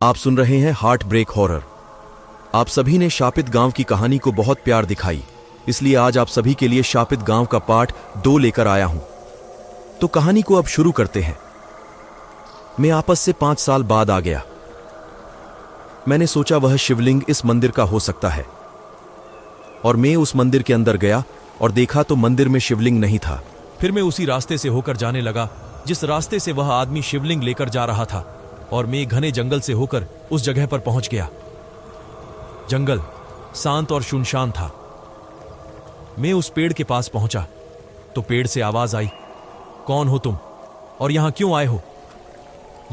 आप सुन रहे हैं हार्ट ब्रेक हॉरर। आप सभी ने शापित गांव की कहानी को बहुत प्यार दिखाई, इसलिए आज आप सभी के लिए शापित गांव का पार्ट 2 लेकर आया हूं। तो कहानी को अब शुरू करते हैं। मैं आपस से 5 साल बाद आ गया। मैंने सोचा वह शिवलिंग इस मंदिर का हो सकता है, और मैं उस मंदिर के अंदर गया और देखा तो मंदिर में शिवलिंग नहीं था। फिर मैं उसी रास्ते से होकर जाने लगा जिस रास्ते से वह आदमी शिवलिंग लेकर जा रहा था, और मैं घने जंगल से होकर उस जगह पर पहुंच गया। जंगल शांत और सुनसान था। मैं उस पेड़ के पास पहुंचा तो पेड़ से आवाज आई, कौन हो तुम और यहां क्यों आए हो?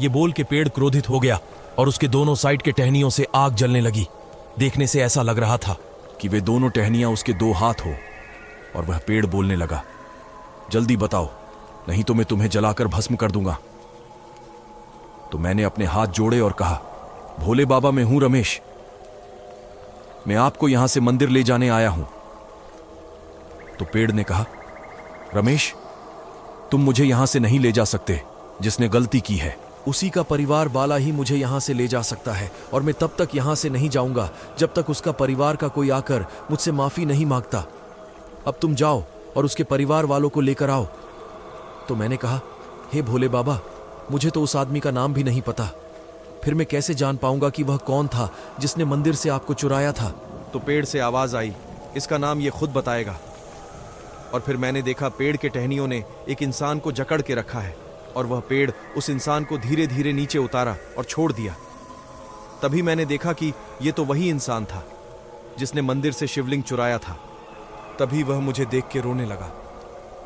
यह बोल के पेड़ क्रोधित हो गया और उसके दोनों साइड के टहनियों से आग जलने लगी। देखने से ऐसा लग रहा था कि वे दोनों टहनियां उसके 2 हाथ हो। और वह पेड़ बोलने लगा, जल्दी बताओ, नहीं तो मैं तुम्हें जलाकर भस्म कर दूंगा। तो मैंने अपने हाथ जोड़े और कहा, भोले बाबा, मैं हूं रमेश। मैं आपको यहां से मंदिर ले जाने आया हूं। तो पेड़ ने कहा, रमेश, तुम मुझे यहां से नहीं ले जा सकते। जिसने गलती की है उसी का परिवार वाला ही मुझे यहां से ले जा सकता है, और मैं तब तक यहां से नहीं जाऊंगा जब तक उसका परिवार का कोई आकर मुझसे माफी नहीं मांगता। अब तुम जाओ और उसके परिवार वालों को लेकर आओ। तो मैंने कहा, हे भोले बाबा, मुझे तो उस आदमी का नाम भी नहीं पता। फिर मैं कैसे जान पाऊंगा कि वह कौन था जिसने मंदिर से आपको चुराया था? तो पेड़ से आवाज आई, इसका नाम ये खुद बताएगा। और फिर मैंने देखा पेड़ के टहनियों ने एक इंसान को जकड़ के रखा है, और वह पेड़ उस इंसान को धीरे धीरे नीचे उतारा और छोड़ दिया। तभी मैंने देखा कि यह तो वही इंसान था जिसने मंदिर से शिवलिंग चुराया था। तभी वह मुझे देख के रोने लगा।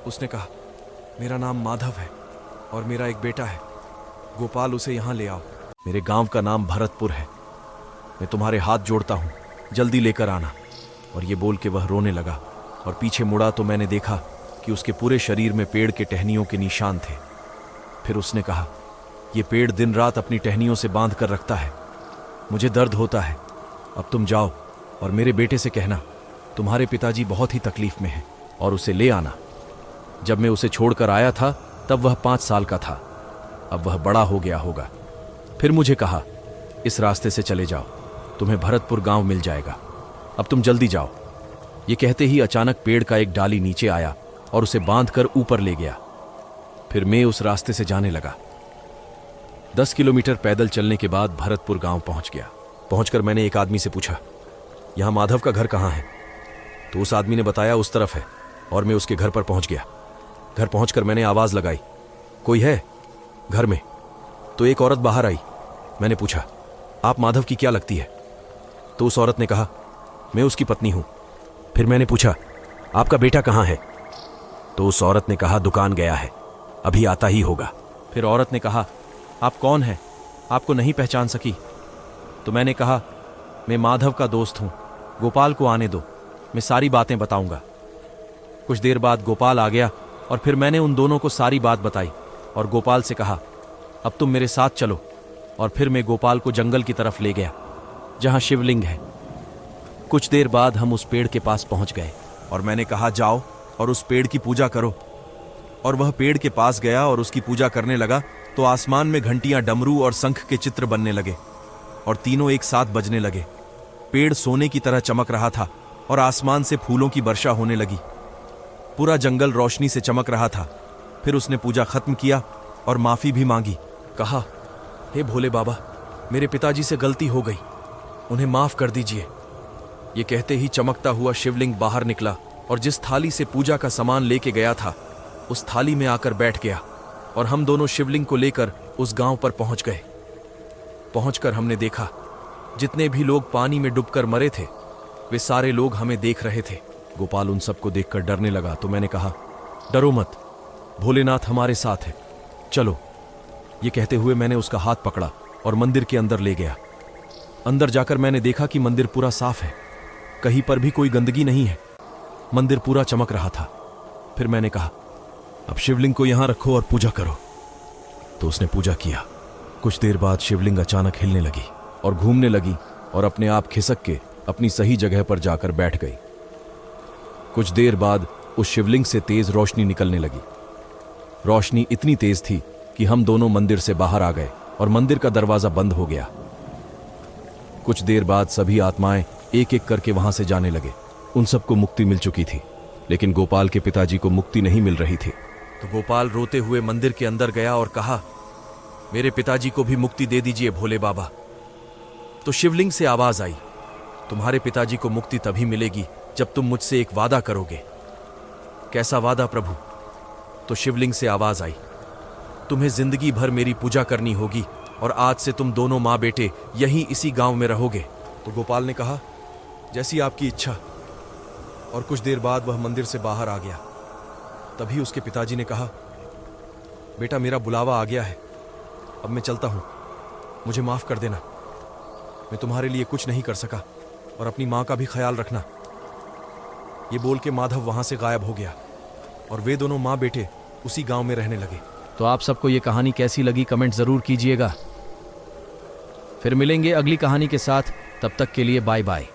उसने कहा, मेरा नाम माधव है और मेरा एक बेटा है, गोपाल, उसे यहां ले आओ। मेरे गांव का नाम भरतपुर है। मैं तुम्हारे हाथ जोड़ता हूं, जल्दी लेकर आना। और ये बोल के वह रोने लगा, और पीछे मुड़ा तो मैंने देखा कि उसके पूरे शरीर में पेड़ के टहनियों के निशान थे। फिर उसने कहा, यह पेड़ दिन रात अपनी टहनियों से बांध कर रखता है, मुझे दर्द होता है। अब तुम जाओ और मेरे बेटे से कहना तुम्हारे पिताजी बहुत ही तकलीफ में हैं, और उसे ले आना। जब मैं उसे छोड़कर आया था तब वह 5 साल का था। अब वह बड़ा हो गया होगा। फिर मुझे कहा, इस रास्ते से चले जाओ, तुम्हें भरतपुर गांव मिल जाएगा। अब तुम जल्दी जाओ। ये कहते ही अचानक पेड़ का एक डाली नीचे आया और उसे बांधकर ऊपर ले गया। फिर मैं उस रास्ते से जाने लगा। 10 किलोमीटर पैदल चलने के बाद भरतपुर गांव पहुंच गया। पहुंचकर मैंने एक आदमी से पूछा, यहां माधव का घर कहां है? तो उस आदमी ने बताया, उस तरफ है। और मैं उसके घर पर पहुंच गया। घर पहुंचकर मैंने आवाज लगाई, कोई है घर में? तो एक औरत बाहर आई। मैंने पूछा, आप माधव की क्या लगती है? तो उस औरत ने कहा, मैं उसकी पत्नी हूं। फिर मैंने पूछा, आपका बेटा कहां है? तो उस औरत ने कहा, दुकान गया है, अभी आता ही होगा। फिर औरत ने कहा, आप कौन हैं? आपको नहीं पहचान सकी। तो मैंने कहा, मैं माधव का दोस्त हूं, गोपाल को आने दो, मैं सारी बातें बताऊंगा। कुछ देर बाद गोपाल आ गया, और फिर मैंने उन दोनों को सारी बात बताई, और गोपाल से कहा, अब तुम मेरे साथ चलो। और फिर मैं गोपाल को जंगल की तरफ ले गया जहां शिवलिंग है। कुछ देर बाद हम उस पेड़ के पास पहुंच गए, और मैंने कहा, जाओ और उस पेड़ की पूजा करो। और वह पेड़ के पास गया और उसकी पूजा करने लगा, तो आसमान में घंटियां, डमरू और शंख के चित्र बनने लगे, और तीनों एक साथ बजने लगे। पेड़ सोने की तरह चमक रहा था, और आसमान से फूलों की वर्षा होने लगी। पूरा जंगल रोशनी से चमक रहा था। फिर उसने पूजा खत्म किया और माफी भी मांगी। कहा, हे भोले बाबा, मेरे पिताजी से गलती हो गई, उन्हें माफ कर दीजिए। ये कहते ही चमकता हुआ शिवलिंग बाहर निकला, और जिस थाली से पूजा का सामान लेके गया था उस थाली में आकर बैठ गया। और हम दोनों शिवलिंग को लेकर उस गांव पर पहुंच गए। पहुंचकर हमने देखा, जितने भी लोग पानी में डूबकर मरे थे वे सारे लोग हमें देख रहे थे। गोपाल उन सबको देखकर डरने लगा। तो मैंने कहा, डरो मत, भोलेनाथ हमारे साथ है, चलो। ये कहते हुए मैंने उसका हाथ पकड़ा और मंदिर के अंदर ले गया। अंदर जाकर मैंने देखा कि मंदिर पूरा साफ है, कहीं पर भी कोई गंदगी नहीं है। मंदिर पूरा चमक रहा था। फिर मैंने कहा, अब शिवलिंग को यहां रखो और पूजा करो। तो उसने पूजा किया। कुछ देर बाद शिवलिंग अचानक हिलने लगी और घूमने लगी, और अपने आप खिसक के अपनी सही जगह पर जाकर बैठ गई। कुछ देर बाद उस शिवलिंग से तेज रोशनी निकलने लगी। रोशनी इतनी तेज थी कि हम दोनों मंदिर से बाहर आ गए और मंदिर का दरवाजा बंद हो गया। कुछ देर बाद सभी आत्माएं एक एक करके वहां से जाने लगे। उन सबको मुक्ति मिल चुकी थी, लेकिन गोपाल के पिताजी को मुक्ति नहीं मिल रही थी। तो गोपाल रोते हुए मंदिर के अंदर गया और कहा, मेरे पिताजी को भी मुक्ति दे दीजिए भोले बाबा। तो शिवलिंग से आवाज आई, तुम्हारे पिताजी को मुक्ति तभी मिलेगी जब तुम मुझसे एक वादा करोगे। कैसा वादा प्रभु? तो शिवलिंग से आवाज आई, तुम्हें जिंदगी भर मेरी पूजा करनी होगी और आज से तुम दोनों माँ बेटे यहीं इसी गांव में रहोगे। तो गोपाल ने कहा, जैसी आपकी इच्छा। और कुछ देर बाद वह मंदिर से बाहर आ गया। तभी उसके पिताजी ने कहा, बेटा मेरा बुलावा आ गया है, अब मैं चलता हूं, मुझे माफ कर देना। मैं तुम्हारे लिए कुछ नहीं कर सका और अपनी मां का भी ख्याल रखना। ये बोल के माधव वहां से गायब हो गया और वे दोनों मां बेटे उसी गांव में रहने लगे। तो आप सबको ये कहानी कैसी लगी कमेंट जरूर कीजिएगा। फिर मिलेंगे अगली कहानी के साथ, तब तक के लिए बाय बाय।